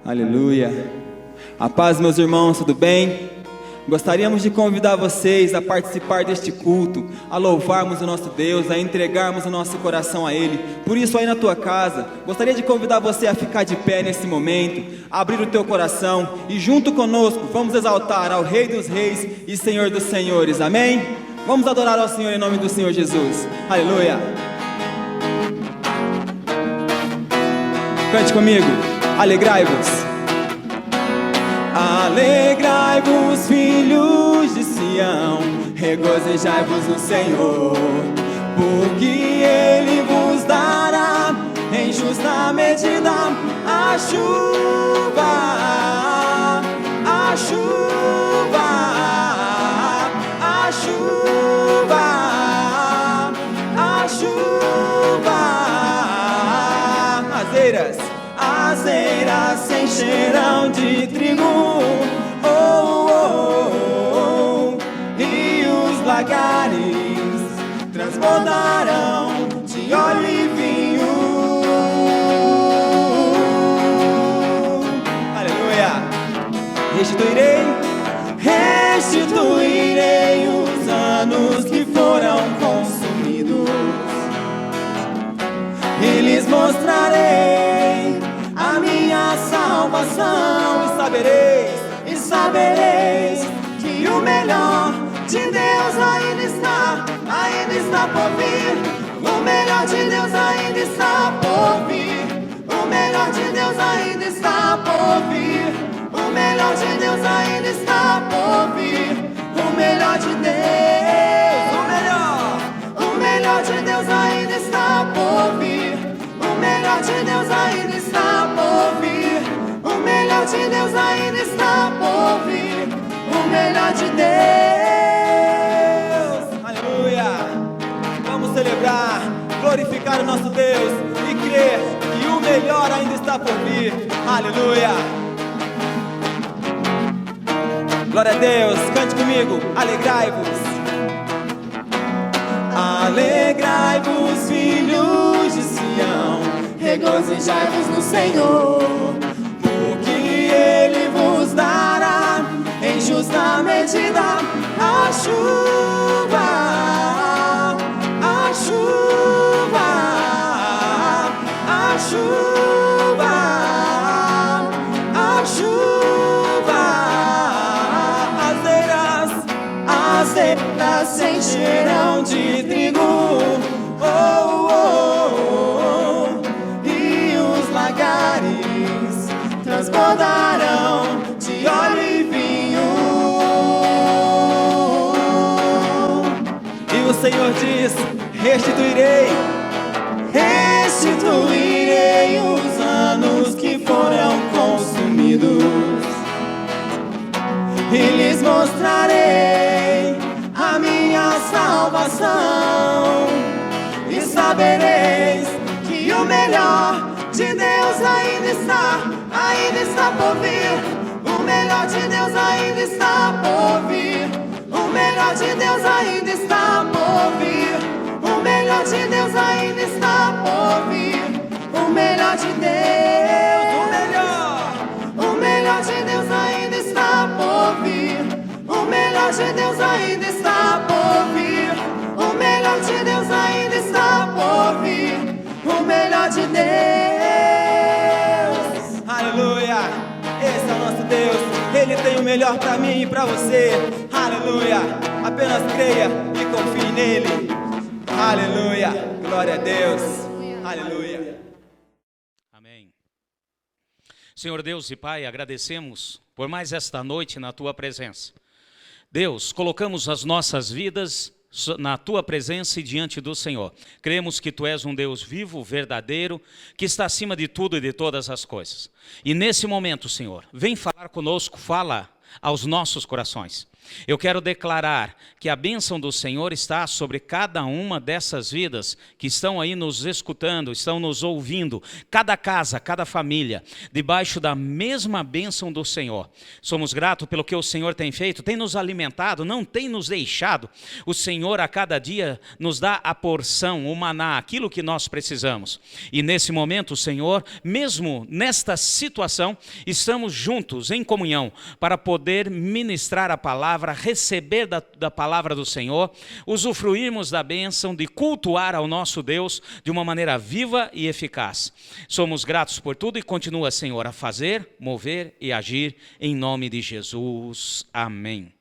Aleluia. A paz, meus irmãos, tudo bem? Gostaríamos de convidar vocês a participar deste culto, a louvarmos o nosso Deus, a entregarmos o nosso coração a Ele. Por isso, aí na tua casa, gostaria de convidar você a ficar de pé nesse momento, abrir o teu coração e junto conosco vamos exaltar ao Rei dos Reis e Senhor dos Senhores. Amém? Vamos adorar ao Senhor em nome do Senhor Jesus. Aleluia. Cante comigo. Alegrai-vos. Alegrai-vos, filhos de Sião, regozijai-vos no Senhor, porque Ele vos dará em justa medida a chuva, a chuva, a chuva, a chuva. As eiras se encherão de trigo, e os lagares transbordarão de óleo e vinho. Aleluia. Restituirei os anos que foram consumidos, e lhes mostrarei a minha salvação, e sabereis que o melhor de Deus ainda está por vir. O melhor de Deus ainda está por vir. O melhor de Deus ainda está por vir. O melhor de Deus ainda está por vir. O melhor de Deus, o melhor de Deus ainda está por vir. O melhor de Deus ainda está por vir. O melhor de Deus ainda está por vir. O melhor de Deus. Aleluia. Vamos celebrar, glorificar o nosso Deus e crer que o melhor ainda está por vir. Aleluia. Glória a Deus. Cante comigo. Alegrai-vos. Alegrai-vos, filhos de Sião, regozijai-vos no Senhor, porque Ele vos dará em justa medida a chuva, a chuva, a chuva, a chuva. As eiras se encherão de trigo, e os lagares transbordarão de óleo e vinho. E o Senhor diz: restituirei os anos que foram consumidos, e lhes mostrarei a minha salvação, e sabereis que o melhor de Deus ainda está por vir. O melhor de Deus ainda está por vir. O melhor de Deus ainda está por vir. O melhor de Deus ainda está por vir. O melhor de Deus, o melhor de Deus ainda está por vir. O melhor de Deus ainda está por vir. O melhor de Deus ainda está por vir. O melhor de Deus. Aleluia. Esse é o nosso Deus. Ele tem o melhor para mim e para você. Aleluia. Apenas creia e confie nele. Aleluia. Glória a Deus. Aleluia. Amém. Senhor Deus e Pai, agradecemos por mais esta noite na Tua presença. Deus, colocamos as nossas vidas na Tua presença e diante do Senhor. Cremos que Tu és um Deus vivo, verdadeiro, que está acima de tudo e de todas as coisas. E nesse momento, Senhor, vem falar conosco, fala aos nossos corações. Eu quero declarar que a bênção do Senhor está sobre cada uma dessas vidas que estão aí nos escutando, estão nos ouvindo, cada casa, cada família, debaixo da mesma bênção do Senhor. Somos gratos pelo que o Senhor tem feito, tem nos alimentado, não tem nos deixado. O Senhor a cada dia nos dá a porção, o maná, aquilo que nós precisamos. E nesse momento, o Senhor, mesmo nesta situação, estamos juntos em comunhão para poder ministrar a palavra, receber da palavra do Senhor, usufruirmos da bênção de cultuar ao nosso Deus de uma maneira viva e eficaz. Somos gratos por tudo e continua, Senhor, a fazer, mover e agir em nome de Jesus. Amém.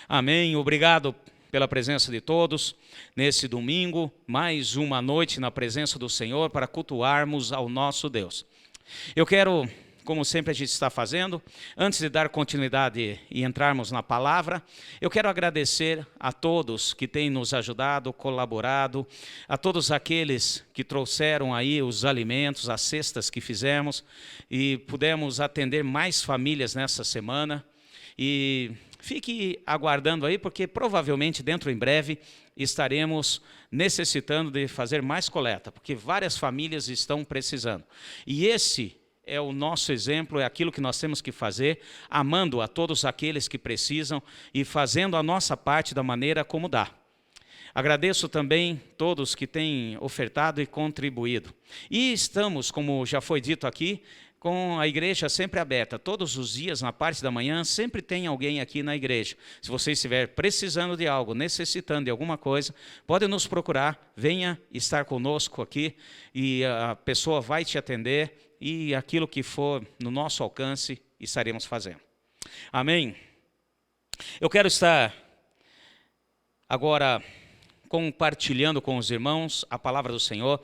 Amém. Obrigado pela presença de todos nesse domingo, mais uma noite na presença do Senhor para cultuarmos ao nosso Deus. Eu quero, como sempre a gente está fazendo, antes de dar continuidade e entrarmos na palavra, eu quero agradecer a todos que têm nos ajudado, colaborado, a todos aqueles que trouxeram aí os alimentos, as cestas que fizemos e pudemos atender mais famílias nessa semana. E fique aguardando aí, porque provavelmente dentro em breve estaremos necessitando de fazer mais coleta, porque várias famílias estão precisando. E esse é o nosso exemplo, é aquilo que nós temos que fazer, amando a todos aqueles que precisam e fazendo a nossa parte da maneira como dá. Agradeço também todos que têm ofertado e contribuído. E estamos, como já foi dito aqui, com a igreja sempre aberta. Todos os dias, na parte da manhã, sempre tem alguém aqui na igreja. Se você estiver precisando de algo, necessitando de alguma coisa, pode nos procurar, venha estar conosco aqui e a pessoa vai te atender e aquilo que for no nosso alcance, estaremos fazendo. Amém? Eu quero estar agora compartilhando com os irmãos a palavra do Senhor.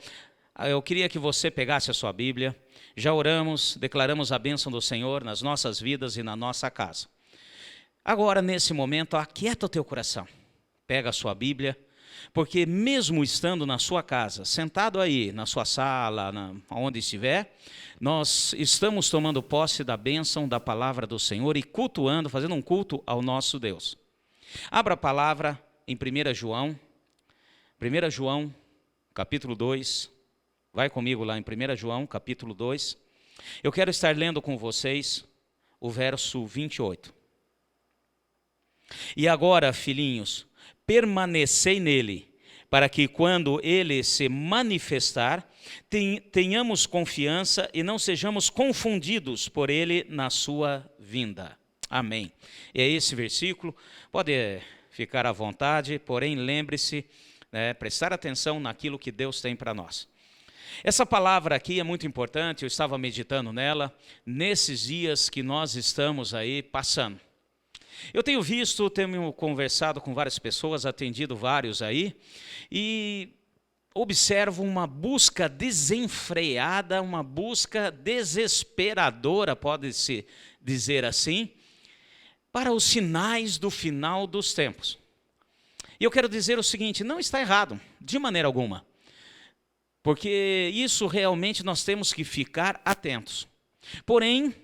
Eu queria que você pegasse a sua Bíblia. Já oramos, declaramos a bênção do Senhor nas nossas vidas e na nossa casa. Agora, nesse momento, aquieta o teu coração. Pega a sua Bíblia, porque mesmo estando na sua casa, sentado aí, na sua sala, onde estiver, nós estamos tomando posse da bênção da palavra do Senhor e cultuando, fazendo um culto ao nosso Deus. Abra a palavra em 1 João, capítulo 2. Vai comigo lá em 1 João, capítulo 2. Eu quero estar lendo com vocês o verso 28. E agora, filhinhos, permanecei nele, para que quando ele se manifestar, tenhamos confiança e não sejamos confundidos por ele na sua vinda. Amém. É esse versículo, pode ficar à vontade, porém lembre-se, prestar atenção naquilo que Deus tem para nós. Essa palavra aqui é muito importante, eu estava meditando nela, nesses dias que nós estamos aí passando. Eu tenho visto, tenho conversado com várias pessoas, atendido vários aí, e observo uma busca desenfreada, uma busca desesperadora, pode-se dizer assim, para os sinais do final dos tempos. E eu quero dizer o seguinte, não está errado, de maneira alguma. Porque isso realmente nós temos que ficar atentos. Porém,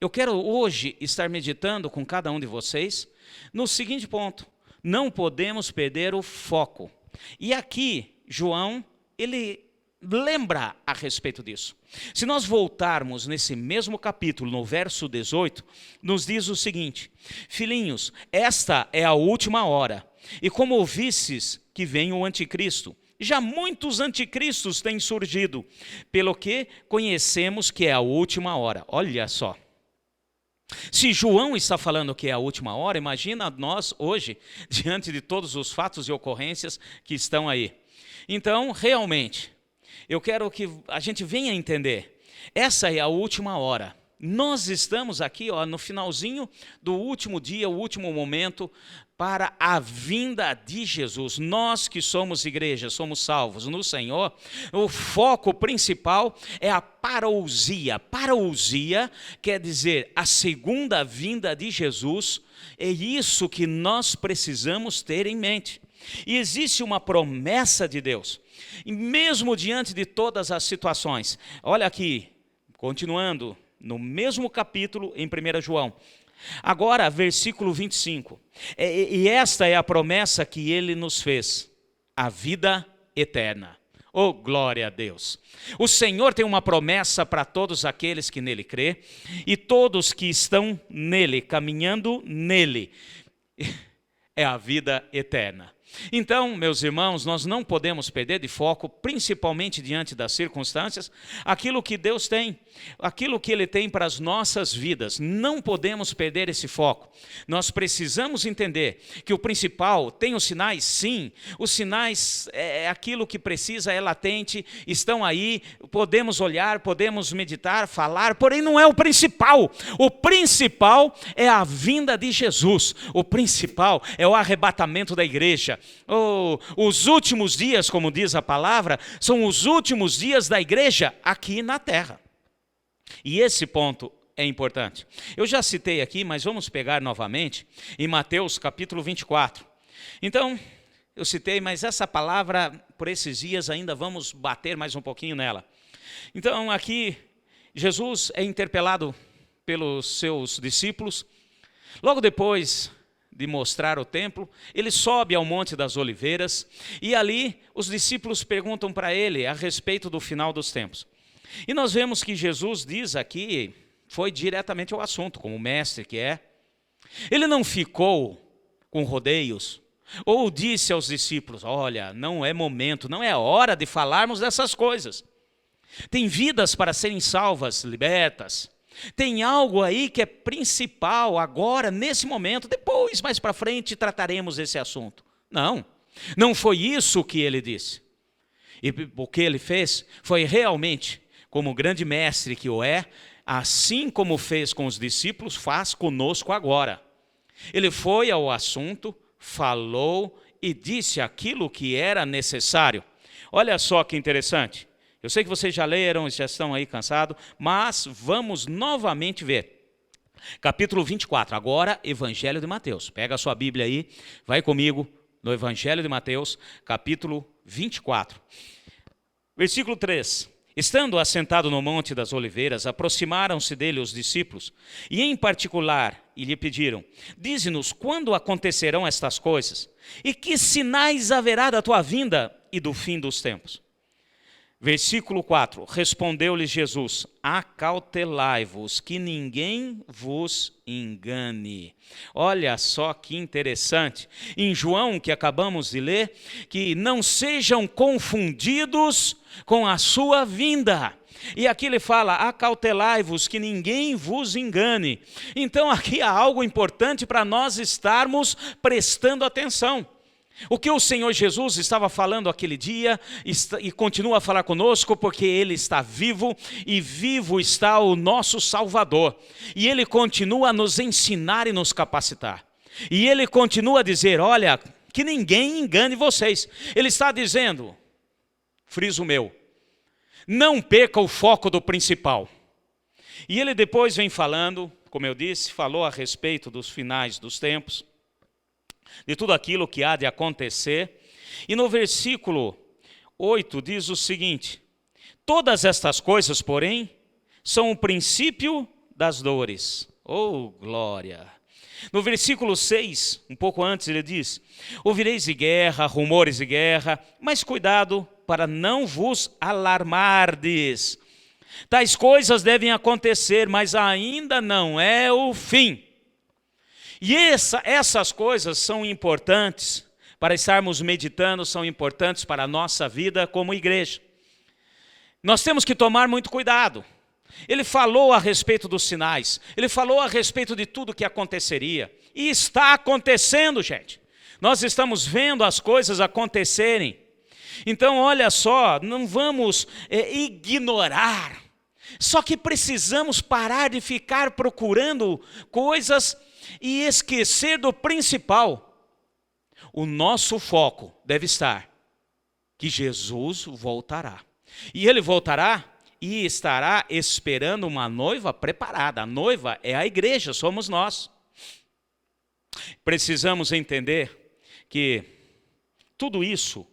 eu quero hoje estar meditando com cada um de vocês no seguinte ponto. Não podemos perder o foco. E aqui, João, ele lembra a respeito disso. Se nós voltarmos nesse mesmo capítulo, no verso 18, nos diz o seguinte: filhinhos, esta é a última hora. E como ouvistes que vem o anticristo, já muitos anticristos têm surgido, pelo que conhecemos que é a última hora. Olha só. Se João está falando que é a última hora, imagina nós hoje, diante de todos os fatos e ocorrências que estão aí. Então, realmente, eu quero que a gente venha entender, essa é a última hora. Nós estamos aqui no finalzinho do último dia, o último momento para a vinda de Jesus. Nós que somos igreja, somos salvos no Senhor, o foco principal é a parousia. Parousia quer dizer a segunda vinda de Jesus, é isso que nós precisamos ter em mente. E existe uma promessa de Deus, e mesmo diante de todas as situações, olha aqui, continuando, no mesmo capítulo, em 1 João, Agora, versículo 25. E esta é a promessa que ele nos fez, a vida eterna. Oh, glória a Deus! O Senhor tem uma promessa para todos aqueles que nele crê, e todos que estão nele, caminhando nele, é a vida eterna. Então, meus irmãos, nós não podemos perder de foco, principalmente diante das circunstâncias, aquilo que Deus tem, aquilo que Ele tem para as nossas vidas. Não podemos perder esse foco. Nós precisamos entender que o principal tem os sinais, sim. Os sinais é aquilo que precisa, é latente, estão aí, podemos olhar, podemos meditar, falar, porém não é o principal. O principal é a vinda de Jesus. O principal é o arrebatamento da igreja. Os últimos dias, como diz a palavra, são os últimos dias da igreja aqui na terra. E esse ponto é importante. Eu já citei aqui, mas vamos pegar novamente em Mateus capítulo 24. Então, eu citei, mas essa palavra, por esses dias, ainda vamos bater mais um pouquinho nela. Então, aqui, Jesus é interpelado pelos seus discípulos. Logo depois de mostrar o templo, ele sobe ao Monte das Oliveiras, e ali os discípulos perguntam para ele a respeito do final dos tempos. E nós vemos que Jesus diz aqui, foi diretamente ao assunto, como mestre que é. Ele não ficou com rodeios, ou disse aos discípulos, olha, não é momento, não é hora de falarmos dessas coisas. Tem vidas para serem salvas, libertas. Tem algo aí que é principal agora, nesse momento, depois, mais para frente, trataremos esse assunto. Não foi isso que ele disse. E o que ele fez foi realmente, como grande mestre que o é, assim como fez com os discípulos, faz conosco agora. Ele foi ao assunto, falou e disse aquilo que era necessário. Olha só que interessante. Eu sei que vocês já leram, já estão aí cansados, mas vamos novamente ver. Capítulo 24, agora Evangelho de Mateus. Pega a sua Bíblia aí, vai comigo no Evangelho de Mateus, capítulo 24. Versículo 3. Estando assentado no Monte das Oliveiras, aproximaram-se dele os discípulos, e em particular, e lhe pediram, dize-nos quando acontecerão estas coisas, e que sinais haverá da tua vinda e do fim dos tempos. Versículo 4, respondeu-lhes Jesus, acautelai-vos, que ninguém vos engane. Olha só que interessante, em João, que acabamos de ler, que não sejam confundidos com a sua vinda. E aqui ele fala, acautelai-vos, que ninguém vos engane. Então aqui há algo importante para nós estarmos prestando atenção. O que o Senhor Jesus estava falando aquele dia e continua a falar conosco porque Ele está vivo e vivo está o nosso Salvador. E Ele continua a nos ensinar e nos capacitar. E Ele continua a dizer, olha, que ninguém engane vocês. Ele está dizendo, friso meu, não perca o foco do principal. E Ele depois vem falando, como eu disse, falou a respeito dos finais dos tempos, de tudo aquilo que há de acontecer. E no versículo 8 diz o seguinte, todas estas coisas, porém, são o princípio das dores. Oh, glória! No versículo 6, um pouco antes, ele diz, ouvireis de guerra, rumores de guerra, mas cuidado para não vos alarmardes. Tais coisas devem acontecer, mas ainda não é o fim. E essas coisas são importantes para estarmos meditando, são importantes para a nossa vida como igreja. Nós temos que tomar muito cuidado. Ele falou a respeito dos sinais, ele falou a respeito de tudo que aconteceria. E está acontecendo, gente. Nós estamos vendo as coisas acontecerem. Então, olha só, não vamos ignorar. Só que precisamos parar de ficar procurando coisas e esquecer do principal. O nosso foco deve estar que Jesus voltará. E Ele voltará e estará esperando uma noiva preparada. A noiva é a igreja, somos nós. Precisamos entender que tudo isso,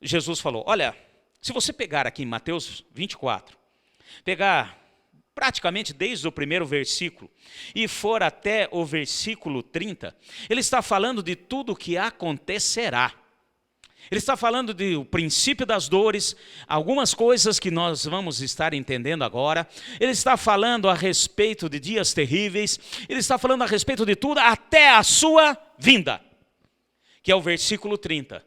Jesus falou, olha, se você pegar aqui em Mateus 24, pegar praticamente desde o primeiro versículo, e for até o versículo 30, ele está falando de tudo o que acontecerá. Ele está falando do princípio das dores, algumas coisas que nós vamos estar entendendo agora. Ele está falando a respeito de dias terríveis. Ele está falando a respeito de tudo até a sua vinda, que é o versículo 30.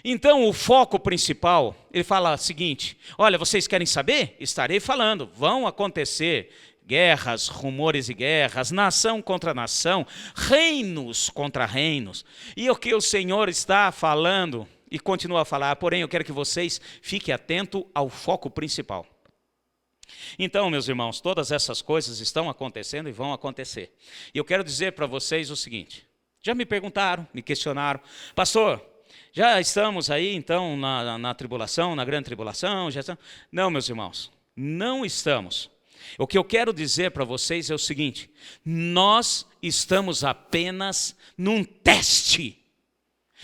Então, o foco principal, ele fala o seguinte: olha, vocês querem saber? Estarei falando, vão acontecer guerras, rumores de guerras, nação contra nação, reinos contra reinos. E o que o Senhor está falando, e continua a falar, porém eu quero que vocês fiquem atentos ao foco principal. Então, meus irmãos, todas essas coisas estão acontecendo e vão acontecer. E eu quero dizer para vocês o seguinte: já me perguntaram, me questionaram, pastor, já estamos aí então na tribulação, na grande tribulação? Já estamos? Não, meus irmãos, não estamos. O que eu quero dizer para vocês é o seguinte: nós estamos apenas num teste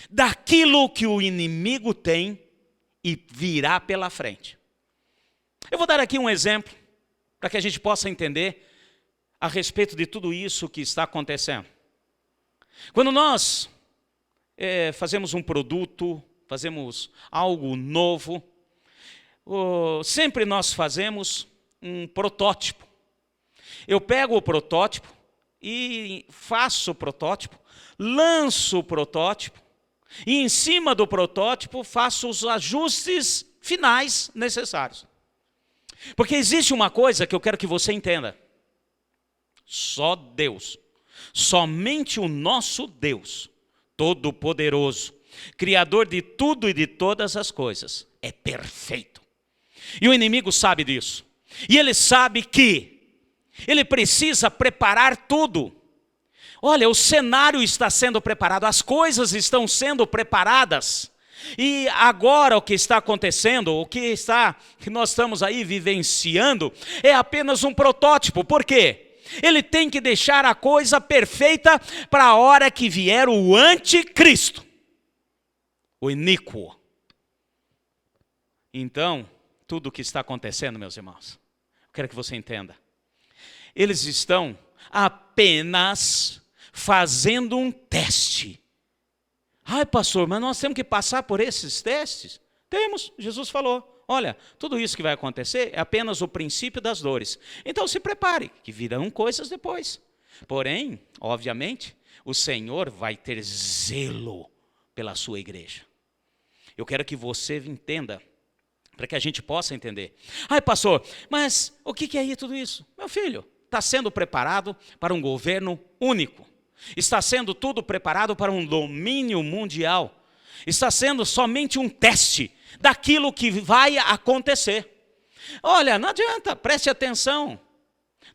daquilo que o inimigo tem e virá pela frente. Eu vou dar aqui um exemplo para que a gente possa entender a respeito de tudo isso que está acontecendo. Quando nós fazemos um produto, fazemos algo novo, sempre nós fazemos um protótipo. Eu pego o protótipo e faço o protótipo, lanço o protótipo, e em cima do protótipo faço os ajustes finais necessários. Porque existe uma coisa que eu quero que você entenda: só Deus, somente o nosso Deus Todo-Poderoso, Criador de tudo e de todas as coisas, é perfeito. E o inimigo sabe disso. E ele sabe que ele precisa preparar tudo. Olha, o cenário está sendo preparado, as coisas estão sendo preparadas. E agora o que está acontecendo, que nós estamos aí vivenciando, é apenas um protótipo. Por quê? Ele tem que deixar a coisa perfeita para a hora que vier o anticristo, o iníquo. Então, tudo o que está acontecendo, meus irmãos, eu quero que você entenda. Eles estão apenas fazendo um teste. Ai, pastor, mas nós temos que passar por esses testes? Temos, Jesus falou. Olha, tudo isso que vai acontecer é apenas o princípio das dores. Então se prepare, que virão coisas depois. Porém, obviamente, o Senhor vai ter zelo pela sua igreja. Eu quero que você entenda, para que a gente possa entender. Ai, pastor, mas o que é aí tudo isso? Meu filho, está sendo preparado para um governo único. Está sendo tudo preparado para um domínio mundial. Está sendo somente um teste daquilo que vai acontecer. Olha, não adianta, preste atenção.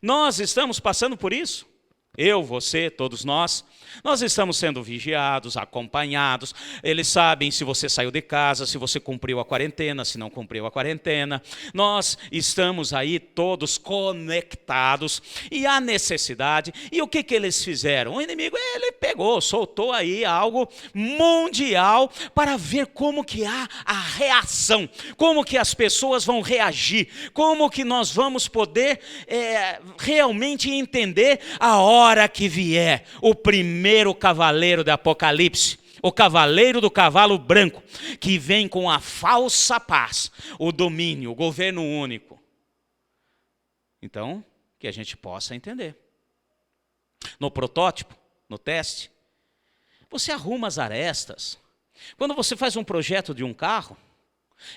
Nós estamos passando por isso. Eu, você, todos nós estamos sendo vigiados, acompanhados. Eles sabem se você saiu de casa, se você cumpriu a quarentena, se não cumpriu a quarentena. Nós estamos aí todos conectados e há necessidade. E o que eles fizeram? O inimigo, ele pegou, soltou aí algo mundial para ver como que há a reação, como que as pessoas vão reagir, como que nós vamos poder realmente entender a hora que vier o primeiro cavaleiro do Apocalipse, o cavaleiro do cavalo branco, que vem com a falsa paz, o domínio, o governo único. Então, que a gente possa entender. No protótipo, no teste, você arruma as arestas. Quando você faz um projeto de um carro,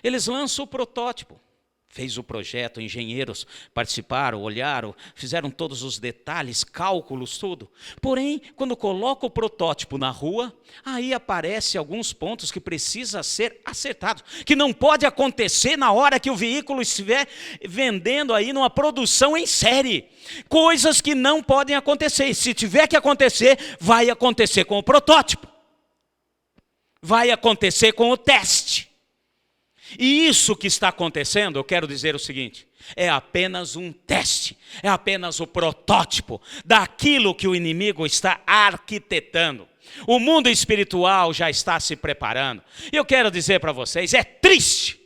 eles lançam o protótipo. Fez o projeto, engenheiros participaram, olharam, fizeram todos os detalhes, cálculos, tudo. Porém, quando coloca o protótipo na rua, aí aparecem alguns pontos que precisam ser acertados, que não pode acontecer na hora que o veículo estiver vendendo aí numa produção em série. Coisas que não podem acontecer. E se tiver que acontecer, vai acontecer com o protótipo. Vai acontecer com o teste. E isso que está acontecendo, eu quero dizer o seguinte, é apenas um teste, é apenas o protótipo daquilo que o inimigo está arquitetando. O mundo espiritual já está se preparando. E eu quero dizer para vocês, é triste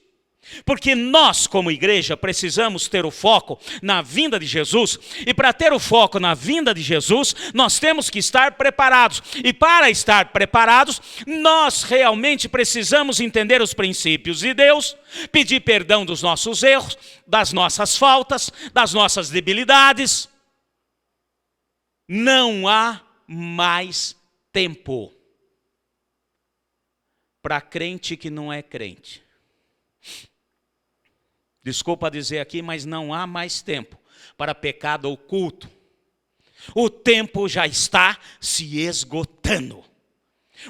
Porque nós, como igreja, precisamos ter o foco na vinda de Jesus. E para ter o foco na vinda de Jesus, nós temos que estar preparados. E para estar preparados, nós realmente precisamos entender os princípios de Deus, pedir perdão dos nossos erros, das nossas faltas, das nossas debilidades. Não há mais tempo para crente que não é crente. Desculpa dizer aqui, mas não há mais tempo para pecado oculto. O tempo já está se esgotando.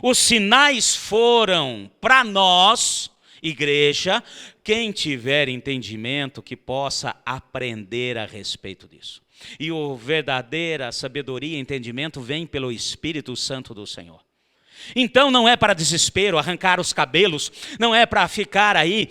Os sinais foram para nós, igreja, quem tiver entendimento que possa aprender a respeito disso. E a verdadeira sabedoria e entendimento vem pelo Espírito Santo do Senhor. Então não é para desespero, arrancar os cabelos, não é para ficar aí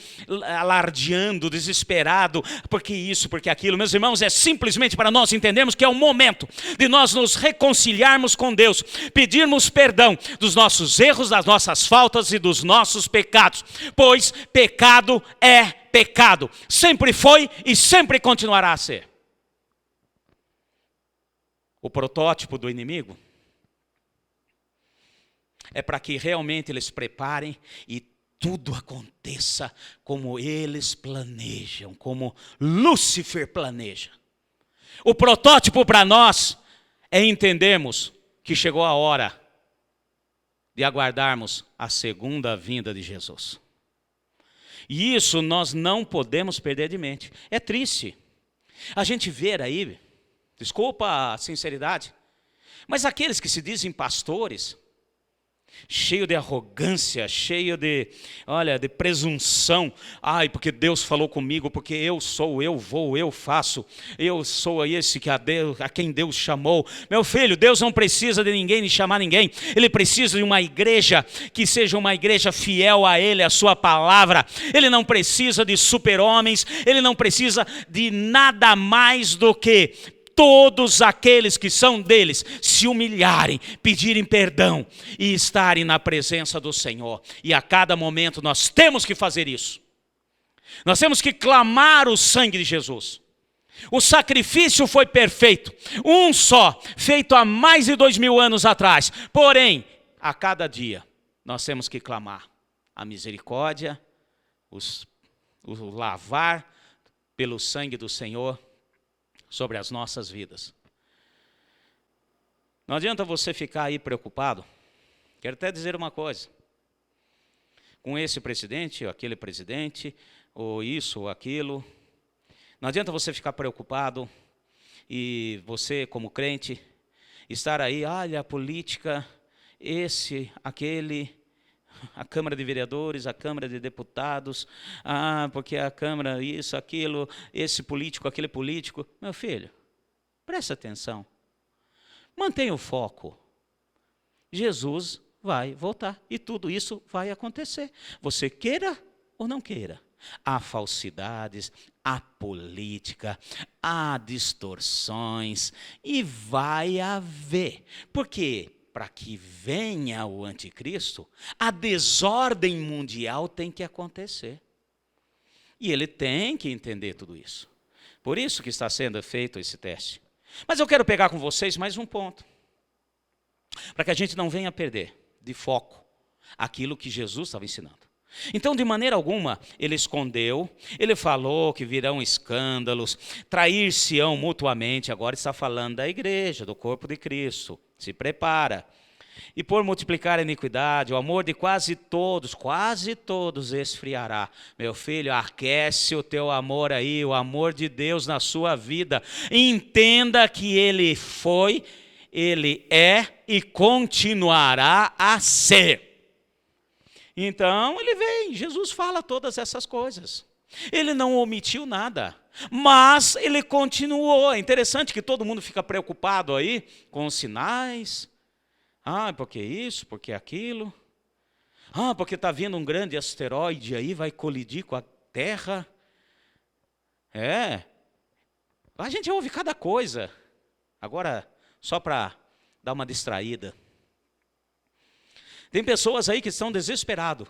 alardeando, desesperado, porque isso, porque aquilo. Meus irmãos, é simplesmente para nós entendermos que é o momento de nós nos reconciliarmos com Deus, pedirmos perdão dos nossos erros, das nossas faltas e dos nossos pecados, pois pecado é pecado, sempre foi e sempre continuará a ser. O protótipo do inimigo é para que realmente eles preparem e tudo aconteça como eles planejam, como Lúcifer planeja. O protótipo para nós é entendermos que chegou a hora de aguardarmos a segunda vinda de Jesus. E isso nós não podemos perder de mente. É triste a gente ver aí, desculpa a sinceridade, mas aqueles que se dizem pastores, cheio de arrogância, cheio de presunção. Ai, porque Deus falou comigo, porque eu sou, eu vou, eu faço. Eu sou esse que a quem Deus chamou. Meu filho, Deus não precisa de ninguém, de chamar ninguém. Ele precisa de uma igreja que seja uma igreja fiel a Ele, a sua palavra. Ele não precisa de super-homens. Ele não precisa de nada mais do que todos aqueles que são deles se humilharem, pedirem perdão e estarem na presença do Senhor. E a cada momento nós temos que fazer isso. Nós temos que clamar o sangue de Jesus. O sacrifício foi perfeito, um só, feito há mais de 2000 anos atrás. Porém, a cada dia nós temos que clamar a misericórdia, o lavar pelo sangue do Senhor sobre as nossas vidas. Não adianta você ficar aí preocupado. Quero até dizer uma coisa. Com esse presidente, ou aquele presidente, ou isso, ou aquilo. Não adianta você ficar preocupado e você, como crente, estar aí, olha, a política, esse, aquele, a Câmara de Vereadores, a Câmara de Deputados, porque a Câmara, isso, aquilo, esse político, aquele político. Meu filho, presta atenção. Mantenha o foco. Jesus vai voltar e tudo isso vai acontecer. Você queira ou não queira. Há falsidades, há política, há distorções e vai haver. Por quê? Para que venha o anticristo, a desordem mundial tem que acontecer. E ele tem que entender tudo isso. Por isso que está sendo feito esse teste. Mas eu quero pegar com vocês mais um ponto. Para que a gente não venha perder de foco aquilo que Jesus estava ensinando. Então, de maneira alguma, ele escondeu, ele falou que virão escândalos, trair-se-ão mutuamente, agora está falando da igreja, do corpo de Cristo, se prepara. E por multiplicar a iniquidade, o amor de quase todos esfriará. Meu filho, aquece o teu amor aí, o amor de Deus na sua vida. Entenda que Ele foi, Ele é e continuará a ser. Então, ele vem, Jesus fala todas essas coisas. Ele não omitiu nada, mas ele continuou. É interessante que todo mundo fica preocupado aí com os sinais. Porque isso, porque aquilo. Porque está vindo um grande asteroide aí, vai colidir com a Terra. A gente ouve cada coisa. Agora, só para dar uma distraída. Tem pessoas aí que estão desesperadas,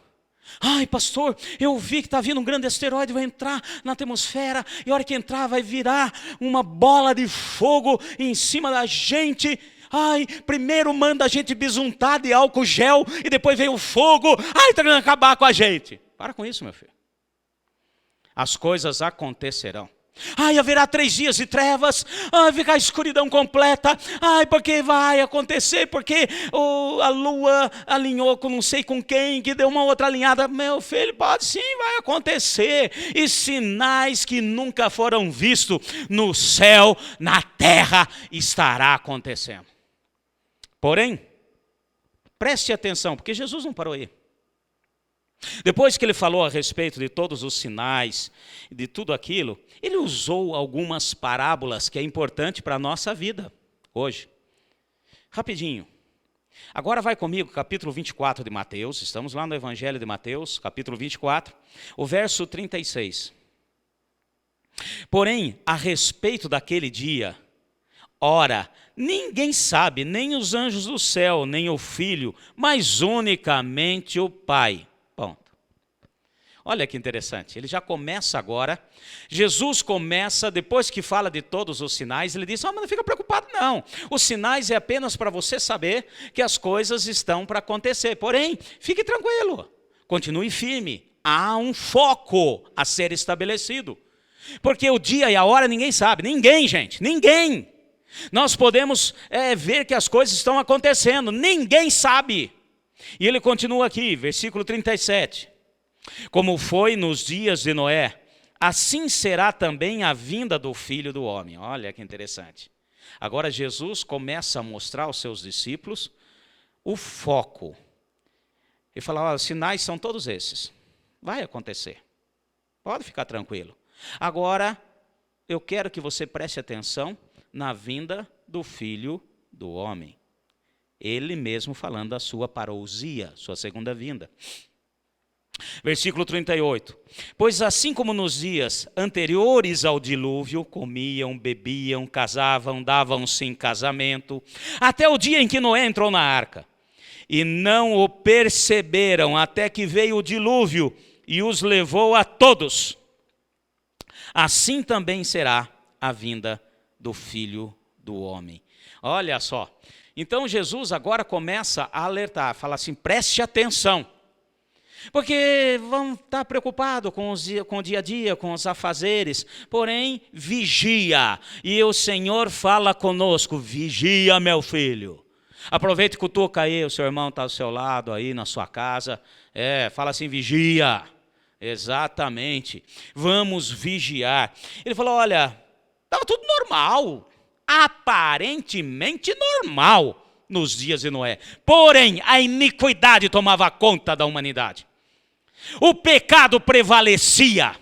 Ai, pastor, eu vi que está vindo um grande asteroide, vai entrar na atmosfera, e a hora que entrar vai virar uma bola de fogo em cima da gente. Ai, primeiro manda a gente bisuntar de álcool gel, e depois vem o fogo. Ai, está querendo acabar com a gente. Para com isso, meu filho. As coisas acontecerão. Ai, haverá 3 dias de trevas. Ai, ficar escuridão completa. Ai, porque vai acontecer, porque a lua alinhou com não sei com quem, que deu uma outra alinhada. Meu filho, pode sim, vai acontecer. E sinais que nunca foram vistos no céu, na terra, estará acontecendo. Porém, preste atenção, porque Jesus não parou aí. Depois que ele falou a respeito de todos os sinais, de tudo aquilo, ele usou algumas parábolas que é importante para a nossa vida hoje. Rapidinho. Agora vai comigo, capítulo 24 de Mateus. Estamos lá no Evangelho de Mateus, capítulo 24, o verso 36. Porém, a respeito daquele dia, ora, ninguém sabe, nem os anjos do céu, nem o Filho, mas unicamente o Pai. Ponto. Olha que interessante, ele já começa agora, Jesus começa, depois que fala de todos os sinais, ele diz, mas não fica preocupado não, os sinais é apenas para você saber que as coisas estão para acontecer, porém, fique tranquilo, continue firme, há um foco a ser estabelecido, porque o dia e a hora ninguém sabe, ninguém, gente, ninguém, nós podemos ver que as coisas estão acontecendo, ninguém sabe. E ele continua aqui, versículo 37. Como foi nos dias de Noé, assim será também a vinda do Filho do Homem. Olha que interessante. Agora Jesus começa a mostrar aos seus discípulos o foco. Ele fala, olha, os sinais são todos esses. Vai acontecer. Pode ficar tranquilo. Agora, eu quero que você preste atenção na vinda do Filho do Homem. Ele mesmo falando da sua parousia, sua segunda vinda. Versículo 38. Pois assim como nos dias anteriores ao dilúvio, comiam, bebiam, casavam, davam-se em casamento, até o dia em que Noé entrou na arca. E não o perceberam até que veio o dilúvio e os levou a todos. Assim também será a vinda do Filho do Homem. Olha só. Então Jesus agora começa a alertar, fala assim, preste atenção. Porque vão estar preocupados com o dia a dia, com os afazeres, porém vigia. E o Senhor fala conosco, vigia meu filho. Aproveita e cutuca aí, o seu irmão está ao seu lado aí na sua casa. Fala assim, vigia. Exatamente, vamos vigiar. Ele falou, olha, estava tudo normal. Aparentemente normal nos dias de Noé. Porém, a iniquidade tomava conta da humanidade. O pecado prevalecia.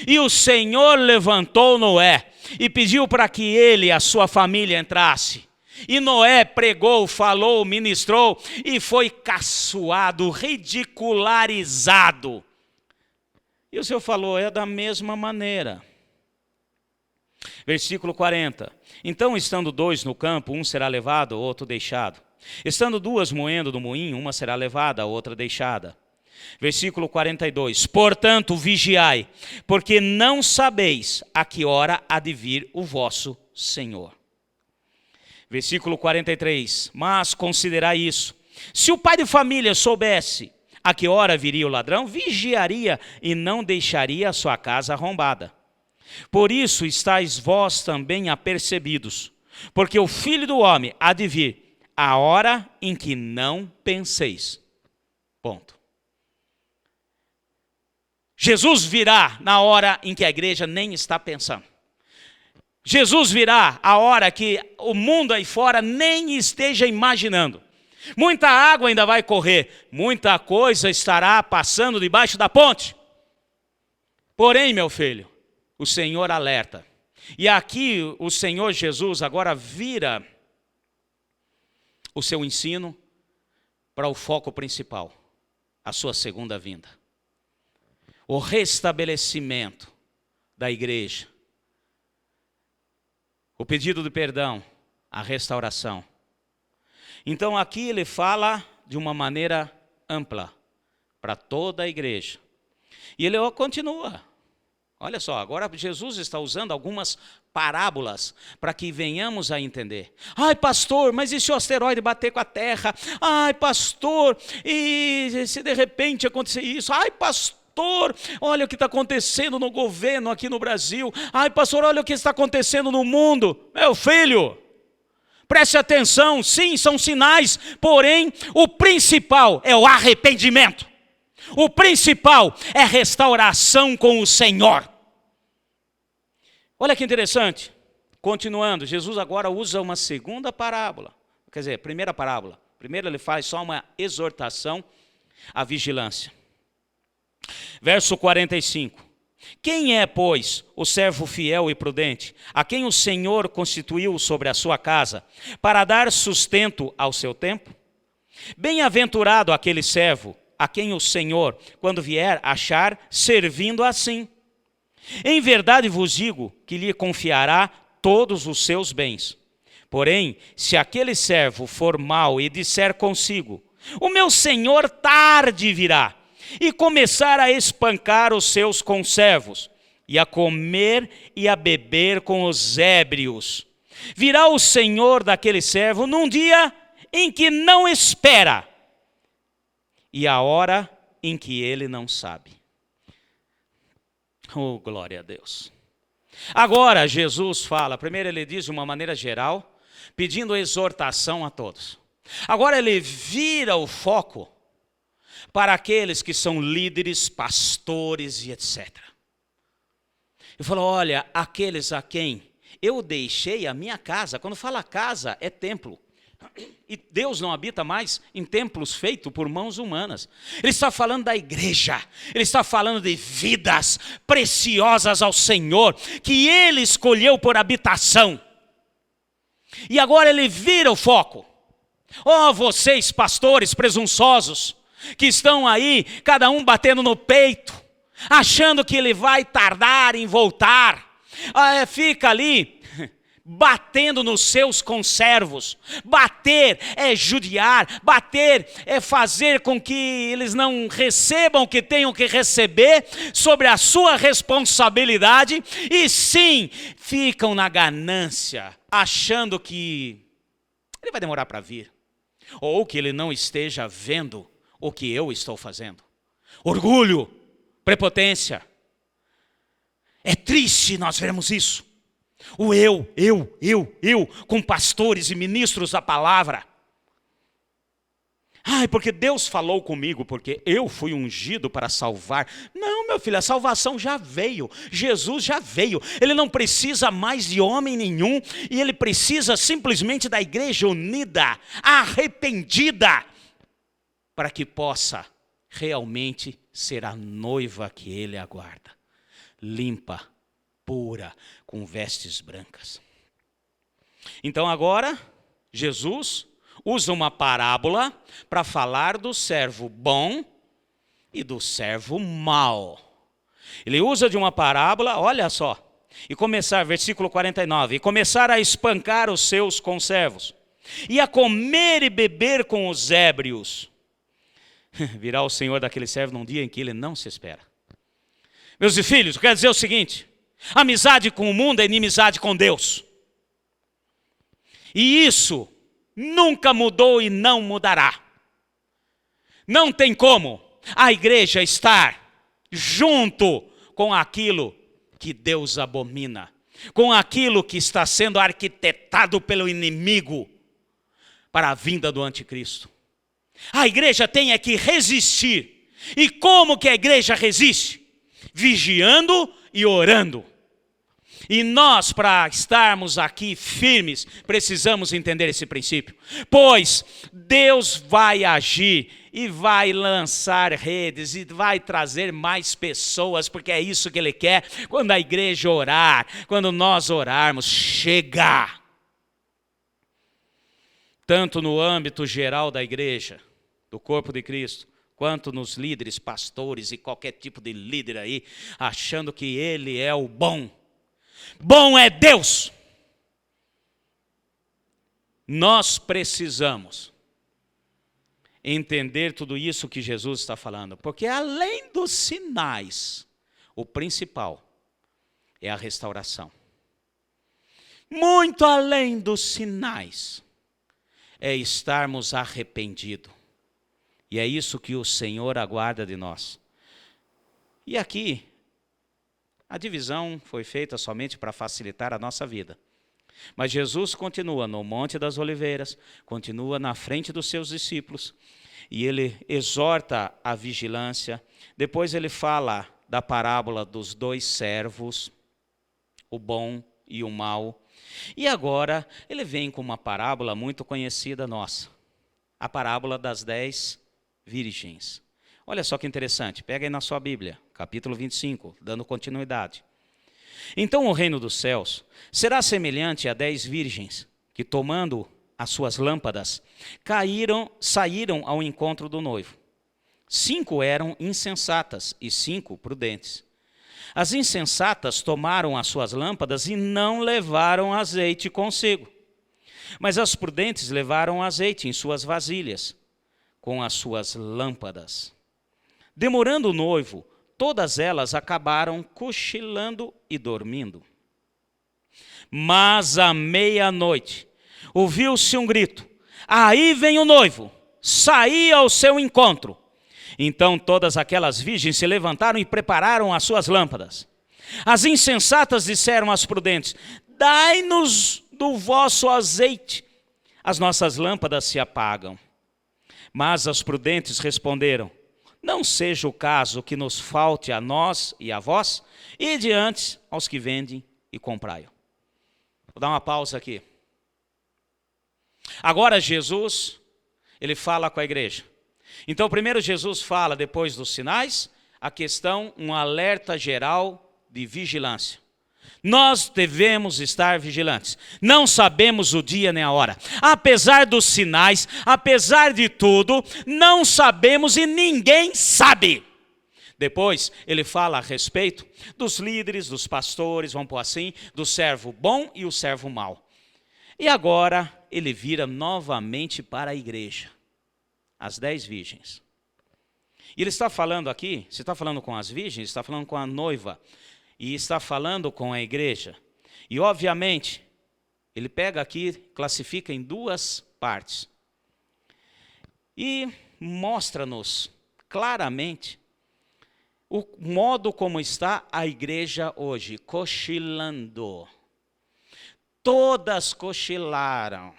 E o Senhor levantou Noé e pediu para que ele e a sua família entrasse. E Noé pregou, falou, ministrou e foi caçoado, ridicularizado. E o Senhor falou, é da mesma maneira. Versículo 40. Então, estando 2 no campo, um será levado, outro deixado. Estando 2 moendo do moinho, uma será levada, a outra deixada. Versículo 42. Portanto, vigiai, porque não sabeis a que hora há de vir o vosso Senhor. Versículo 43. Mas considerai isso. Se o pai de família soubesse a que hora viria o ladrão, vigiaria e não deixaria a sua casa arrombada. Por isso estáis vós também apercebidos, porque o Filho do Homem há de vir a hora em que não penseis. Ponto. Jesus virá na hora em que a igreja nem está pensando. Jesus virá a hora que o mundo aí fora nem esteja imaginando. Muita água ainda vai correr, muita coisa estará passando debaixo da ponte. Porém, meu filho, o Senhor alerta. E aqui o Senhor Jesus agora vira o seu ensino para o foco principal, a sua segunda vinda. O restabelecimento da igreja. O pedido de perdão, a restauração. Então aqui ele fala de uma maneira ampla para toda a igreja. E ele continua. Olha só, agora Jesus está usando algumas parábolas para que venhamos a entender. Ai, pastor, mas e se o asteroide bater com a terra? Ai, pastor, e se de repente acontecer isso? Ai, pastor, olha o que está acontecendo no governo aqui no Brasil. Ai, pastor, olha o que está acontecendo no mundo. Meu filho, preste atenção, sim, são sinais, porém, o principal é o arrependimento. O principal é restauração com o Senhor. Olha que interessante. Continuando, Jesus agora usa uma segunda parábola. Quer dizer, primeira parábola. Primeiro ele faz só uma exortação à vigilância. Verso 45. Quem é, pois, o servo fiel e prudente, a quem o Senhor constituiu sobre a sua casa, para dar sustento ao seu tempo? Bem-aventurado aquele servo, a quem o Senhor, quando vier, achar servindo assim. Em verdade vos digo que lhe confiará todos os seus bens. Porém, se aquele servo for mau e disser consigo, o meu senhor tarde virá, e começar a espancar os seus conservos, e a comer e a beber com os ébrios, virá o senhor daquele servo num dia em que não espera, e a hora em que ele não sabe. Oh, glória a Deus. Agora Jesus fala, primeiro ele diz de uma maneira geral, pedindo exortação a todos. Agora ele vira o foco para aqueles que são líderes, pastores e etc. Ele falou, olha, aqueles a quem eu deixei a minha casa, quando fala casa, é templo. E Deus não habita mais em templos feitos por mãos humanas. Ele está falando da igreja. Ele está falando de vidas preciosas ao Senhor, que Ele escolheu por habitação. E agora Ele vira o foco. Oh, vocês pastores presunçosos, que estão aí, cada um batendo no peito, achando que Ele vai tardar em voltar. Fica ali batendo nos seus conservos. Bater é judiar, bater é fazer com que eles não recebam o que tenham que receber sobre a sua responsabilidade, e sim, ficam na ganância, achando que ele vai demorar para vir, ou que ele não esteja vendo o que eu estou fazendo. Orgulho, prepotência. É triste nós vermos isso. O eu, com pastores e ministros da palavra. Ai, porque Deus falou comigo, porque eu fui ungido para salvar. Não, meu filho, a salvação já veio. Jesus já veio. Ele não precisa mais de homem nenhum, e ele precisa simplesmente da igreja unida, arrependida, para que possa realmente ser a noiva que ele aguarda. Limpa, pura, com vestes brancas. Então agora, Jesus usa uma parábola para falar do servo bom e do servo mau. Ele usa de uma parábola, olha só, e começar, versículo 49, e começar a espancar os seus conservos, e a comer e beber com os ébrios. Virá o Senhor daquele servo num dia em que ele não se espera. Meus filhos, eu quero dizer o seguinte: amizade com o mundo é inimizade com Deus. E isso nunca mudou e não mudará. Não tem como a igreja estar junto com aquilo que Deus abomina, com aquilo que está sendo arquitetado pelo inimigo para a vinda do anticristo. A igreja tem que resistir. E como que a igreja resiste? Vigiando e orando. E nós, para estarmos aqui firmes, precisamos entender esse princípio. Pois Deus vai agir e vai lançar redes e vai trazer mais pessoas, porque é isso que Ele quer. Quando a igreja orar, quando nós orarmos, chega. Tanto no âmbito geral da igreja, do corpo de Cristo, quanto nos líderes, pastores e qualquer tipo de líder aí, achando que ele é o bom. Bom é Deus. Nós precisamos entender tudo isso que Jesus está falando. Porque além dos sinais, o principal é a restauração. Muito além dos sinais, é estarmos arrependidos. E é isso que o Senhor aguarda de nós. E aqui, a divisão foi feita somente para facilitar a nossa vida. Mas Jesus continua no Monte das Oliveiras, continua na frente dos seus discípulos, e ele exorta a vigilância. Depois ele fala da parábola dos 2 servos, o bom e o mau. E agora ele vem com uma parábola muito conhecida nossa, a parábola das 10 virgens. Olha só que interessante, pega aí na sua Bíblia, capítulo 25, dando continuidade. Então o reino dos céus será semelhante a 10 virgens que, tomando as suas lâmpadas, saíram ao encontro do noivo. 5 eram insensatas e 5 prudentes. As insensatas tomaram as suas lâmpadas e não levaram azeite consigo. Mas as prudentes levaram azeite em suas vasilhas, com as suas lâmpadas. Demorando o noivo, todas elas acabaram cochilando e dormindo. Mas à meia-noite, ouviu-se um grito: aí vem o noivo, saí ao seu encontro. Então todas aquelas virgens se levantaram e prepararam as suas lâmpadas. As insensatas disseram às prudentes: dai-nos do vosso azeite, as nossas lâmpadas se apagam. Mas as prudentes responderam: não seja o caso que nos falte a nós e a vós, e diante aos que vendem e comprai-o. Vou dar uma pausa aqui. Agora Jesus, ele fala com a igreja. Então primeiro Jesus fala, depois dos sinais, a questão, um alerta geral de vigilância. Nós devemos estar vigilantes. Não sabemos o dia nem a hora. Apesar dos sinais, apesar de tudo, não sabemos e ninguém sabe. Depois ele fala a respeito dos líderes, dos pastores, vamos pôr assim, do servo bom e o servo mau. E agora ele vira novamente para a igreja, as 10 virgens. E ele está falando aqui, se está falando com as virgens, está falando com a noiva. E está falando com a igreja. E obviamente, ele pega aqui, classifica em 2 partes. E mostra-nos claramente o modo como está a igreja hoje, cochilando. Todas cochilaram,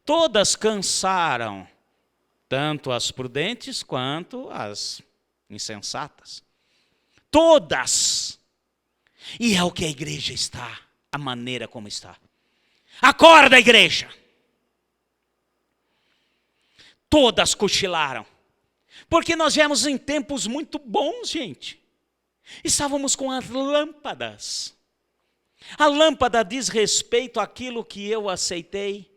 todas cansaram, tanto as prudentes quanto as insensatas. Todas. E é o que a igreja está, a maneira como está. Acorda, igreja! Todas cochilaram. Porque nós viemos em tempos muito bons, gente. Estávamos com as lâmpadas. A lâmpada diz respeito àquilo que eu aceitei.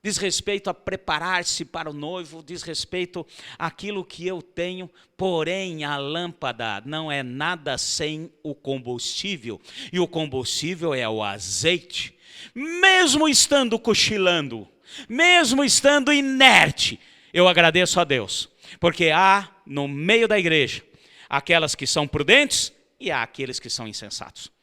Diz respeito a preparar-se para o noivo, diz respeito àquilo que eu tenho, porém a lâmpada não é nada sem o combustível, e o combustível é o azeite. Mesmo estando cochilando, mesmo estando inerte, eu agradeço a Deus, porque há no meio da igreja aquelas que são prudentes e há aqueles que são insensatos.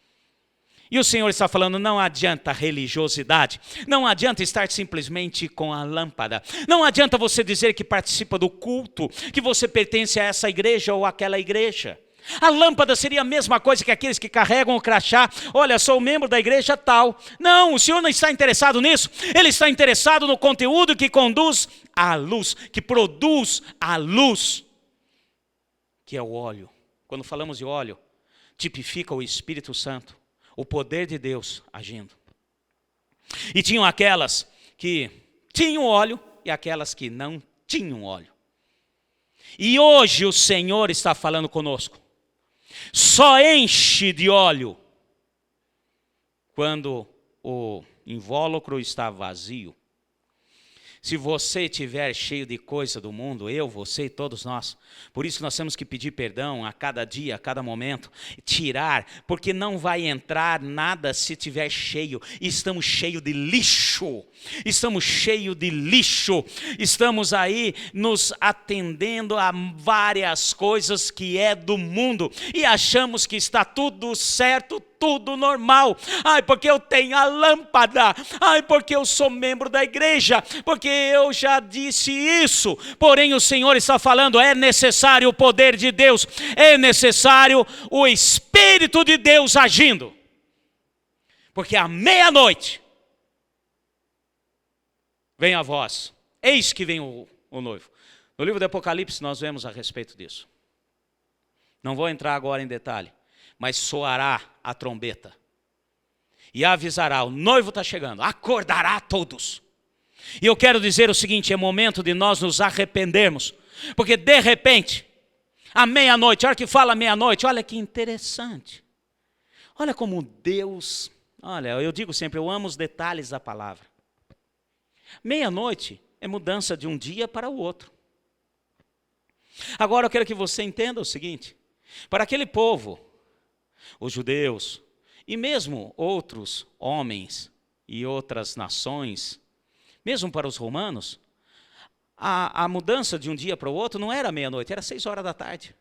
E o Senhor está falando, não adianta religiosidade, não adianta estar simplesmente com a lâmpada, não adianta você dizer que participa do culto, que você pertence a essa igreja ou àquela igreja. A lâmpada seria a mesma coisa que aqueles que carregam o crachá, olha, sou membro da igreja tal. Não, o Senhor não está interessado nisso, Ele está interessado no conteúdo que conduz à luz, que produz a luz, que é o óleo. Quando falamos de óleo, tipifica o Espírito Santo. O poder de Deus agindo. E tinham aquelas que tinham óleo e aquelas que não tinham óleo. E hoje o Senhor está falando conosco. Só enche de óleo quando o invólucro está vazio. Se você estiver cheio de coisa do mundo, eu, você e todos nós, por isso nós temos que pedir perdão a cada dia, a cada momento, tirar, porque não vai entrar nada se estiver cheio, estamos cheios de lixo. lixo, estamos cheios de lixo, estamos aí nos atendendo a várias coisas que é do mundo e achamos que está tudo certo, tudo normal. Ai, porque eu tenho a lâmpada, ai, porque eu sou membro da igreja, porque eu já disse isso. Porém o Senhor está falando, é necessário o poder de Deus, é necessário o Espírito de Deus agindo. Porque à meia-noite vem a voz, eis que vem o noivo. No livro do Apocalipse nós vemos a respeito disso. Não vou entrar agora em detalhe, mas soará a trombeta e avisará, o noivo está chegando, acordará todos. E eu quero dizer o seguinte, é momento de nós nos arrependermos, porque de repente, à meia-noite, a hora que fala meia-noite, olha que interessante, olha como Deus, olha, eu digo sempre, eu amo os detalhes da palavra. Meia-noite é mudança de um dia para o outro. Agora eu quero que você entenda o seguinte, para aquele povo, os judeus e mesmo outros homens e outras nações, mesmo para os romanos, a mudança de um dia para o outro não era meia-noite, era 6 horas da tarde.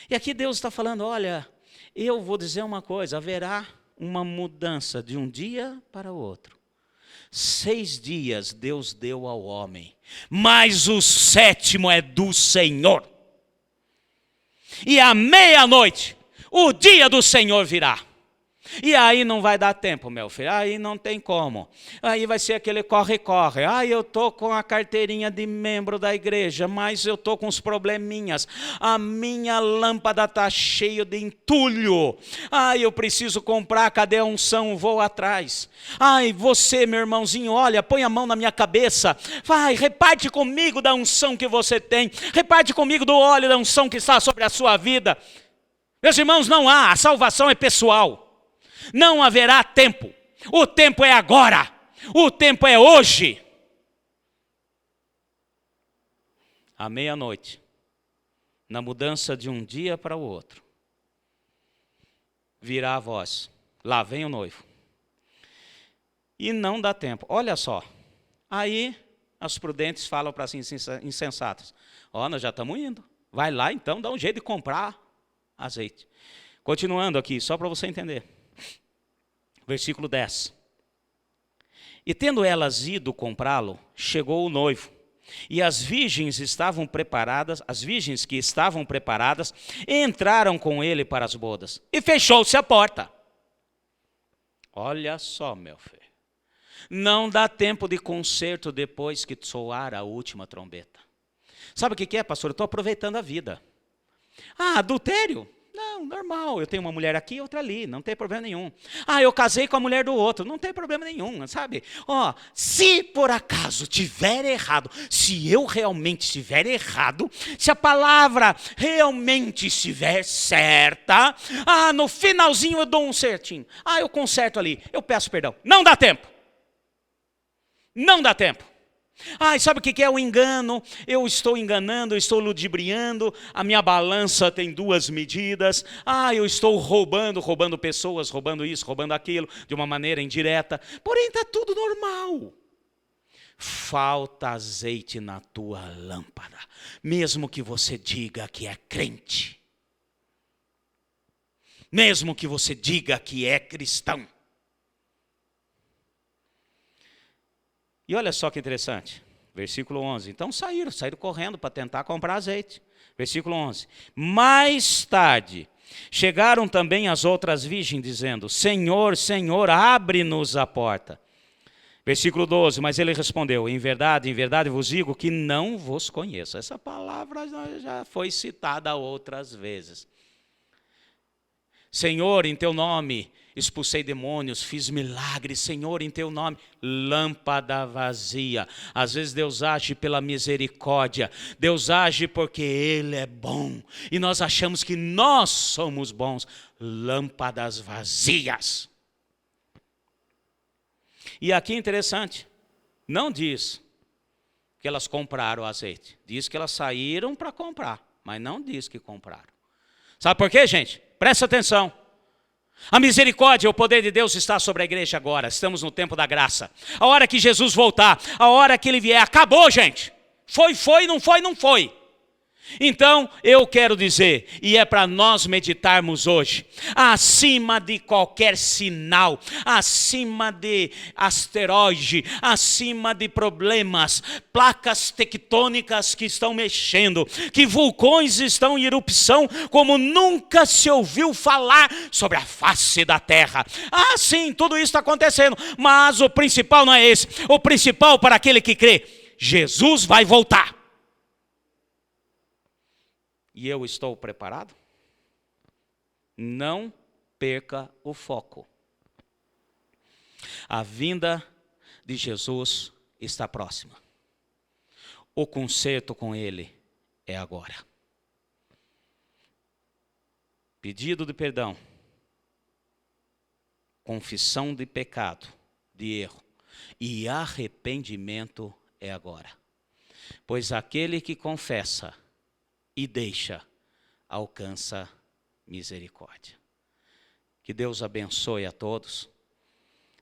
E aqui Deus está falando, olha, eu vou dizer uma coisa, haverá uma mudança de um dia para o outro. 6 dias Deus deu ao homem, mas o 7º é do Senhor. E à meia-noite, o dia do Senhor virá. E aí não vai dar tempo, meu filho, aí não tem como. Aí vai ser aquele corre-corre. Eu estou com a carteirinha de membro da igreja, mas eu estou com uns probleminhas. A minha lâmpada está cheia de entulho. Eu preciso comprar, cadê a unção? Vou atrás. Você, meu irmãozinho, olha, põe a mão na minha cabeça. Vai, reparte comigo da unção que você tem. Reparte comigo do óleo da unção que está sobre a sua vida. Meus irmãos, não há, a salvação é pessoal. Não haverá tempo, o tempo é agora, o tempo é hoje. À meia-noite, na mudança de um dia para o outro, virá a voz, lá vem o noivo. E não dá tempo, olha só, aí os prudentes falam para as insensatas, nós já estamos indo, vai lá então, dá um jeito de comprar azeite. Continuando aqui, só para você entender. Versículo 10. E tendo elas ido comprá-lo, chegou o noivo. E as virgens que estavam preparadas, entraram com ele para as bodas. E fechou-se a porta. Olha só, meu filho. Não dá tempo de conserto depois que soar a última trombeta. Sabe o que é, pastor? Eu estou aproveitando a vida. Adultério? Não, normal, eu tenho uma mulher aqui e outra ali, não tem problema nenhum. Eu casei com a mulher do outro, não tem problema nenhum, sabe? Se por acaso tiver errado, se eu realmente estiver errado, se a palavra realmente estiver certa, no finalzinho eu dou um certinho. Eu conserto ali, eu peço perdão. Não dá tempo. Não dá tempo. Sabe o que é o engano? Eu estou enganando, eu estou ludibriando, a minha balança tem 2 medidas, eu estou roubando pessoas, roubando isso, roubando aquilo, de uma maneira indireta, porém está tudo normal. Falta azeite na tua lâmpada, mesmo que você diga que é crente, mesmo que você diga que é cristão. E olha só que interessante, versículo 11. Então saíram correndo para tentar comprar azeite. Versículo 11. Mais tarde, chegaram também as outras virgens, dizendo, Senhor, Senhor, abre-nos a porta. Versículo 12, mas ele respondeu, em verdade vos digo que não vos conheço. Essa palavra já foi citada outras vezes. Senhor, em teu nome expulsei demônios, fiz milagres, Senhor, em teu nome, lâmpada vazia. Às vezes Deus age pela misericórdia, Deus age porque Ele é bom, e nós achamos que nós somos bons, lâmpadas vazias. E aqui é interessante, não diz que elas compraram o azeite, diz que elas saíram para comprar, mas não diz que compraram. Sabe por quê, gente? Presta atenção. A misericórdia, o poder de Deus está sobre a igreja agora. Estamos no tempo da graça. A hora que Jesus voltar, a hora que Ele vier, acabou, gente. Foi, não foi, não foi. Então, eu quero dizer, e é para nós meditarmos hoje, acima de qualquer sinal, acima de asteroide, acima de problemas, placas tectônicas que estão mexendo, que vulcões estão em erupção, como nunca se ouviu falar sobre a face da terra. Ah, sim, tudo isso está acontecendo, mas o principal não é esse. O principal para aquele que crê, Jesus vai voltar. E eu estou preparado? Não perca o foco. A vinda de Jesus está próxima. O conserto com Ele é agora. Pedido de perdão, confissão de pecado, de erro e arrependimento é agora. Pois aquele que confessa e deixa, alcança misericórdia. Que Deus abençoe a todos.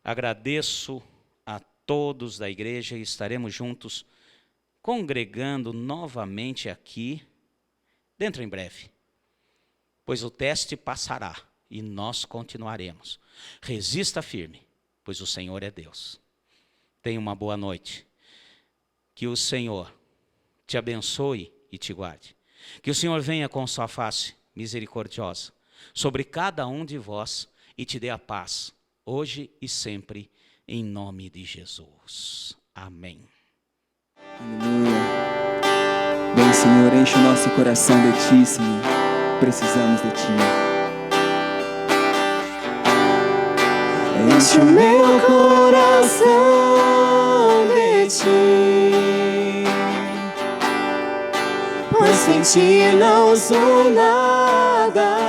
Agradeço a todos da igreja e estaremos juntos congregando novamente aqui dentro em breve. Pois o teste passará e nós continuaremos. Resista firme, pois o Senhor é Deus. Tenha uma boa noite. Que o Senhor te abençoe e te guarde. Que o Senhor venha com sua face misericordiosa sobre cada um de vós e te dê a paz, hoje e sempre, em nome de Jesus. Amém. Aleluia. Bem, Senhor, enche o nosso coração de Ti, Senhor. Precisamos de Ti. Enche o meu coração de Ti. Pois sem Ti não sou nada,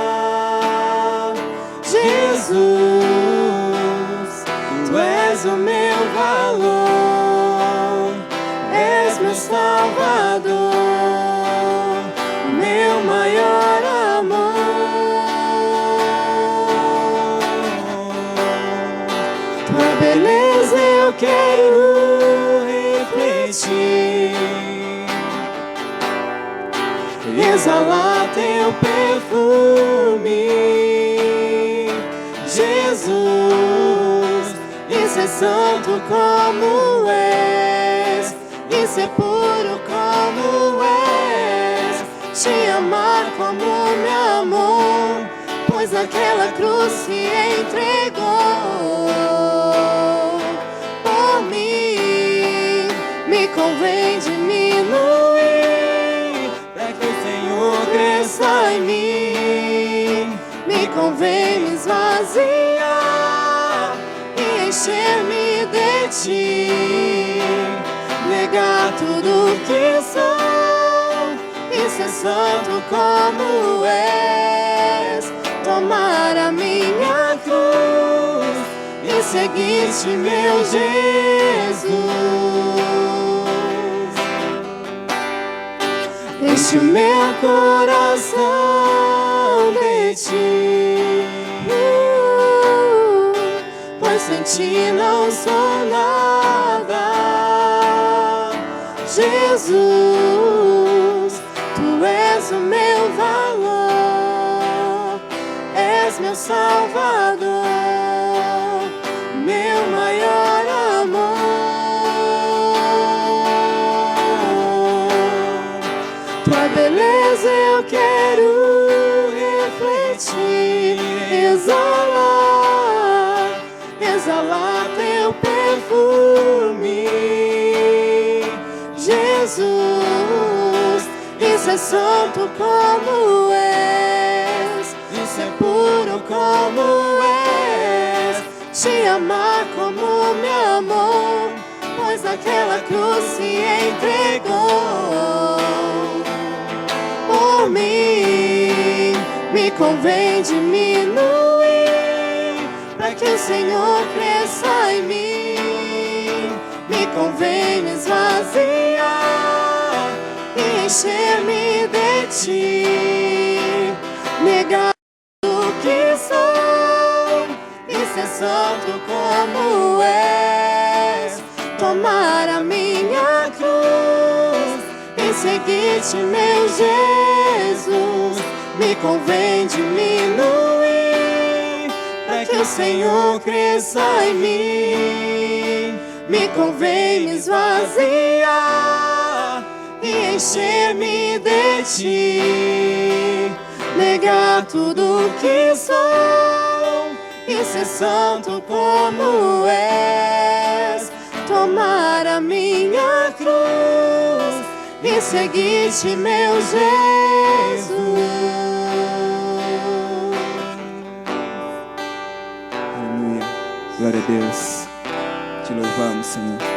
Jesus. Tu és o meu valor, és meu Salvador, meu maior amor. Tua beleza eu quero refletir, exalar teu perfume, Jesus. E ser santo como és, e ser puro como és, te amar como me amou, pois naquela cruz se entregou por mim. Me convém diminuir para que o Senhor cresça em mim. Me convém me esvaziar e encher-me de Ti, negar tudo que sou e ser santo como és, tomar a minha cruz e seguir-te, meu Jesus. Enche o meu coração de Ti, pois sem Ti não sou nada, Jesus. Tu és o meu valor, és meu Salvador, meu maior amor. Tua beleza eu quero refletir, exalar, exalar teu perfume, Jesus. E ser santo como és, e ser puro como és, te amar como me amou, pois naquela cruz se entregou por mim. Me convém diminuir para que o Senhor cresça em mim. Me convém me esvaziar e encher-me de Ti, negar o que sou santo como és, tomar a minha cruz e seguir-te, meu Jesus. Me convém diminuir para que o Senhor cresça em mim. Me convém me esvaziar e encher-me de ti, negar tudo que sou e ser santo como és, tomar a minha cruz e seguir-te, meu Jesus. Aleluia, glória a Deus, te louvamos, Senhor.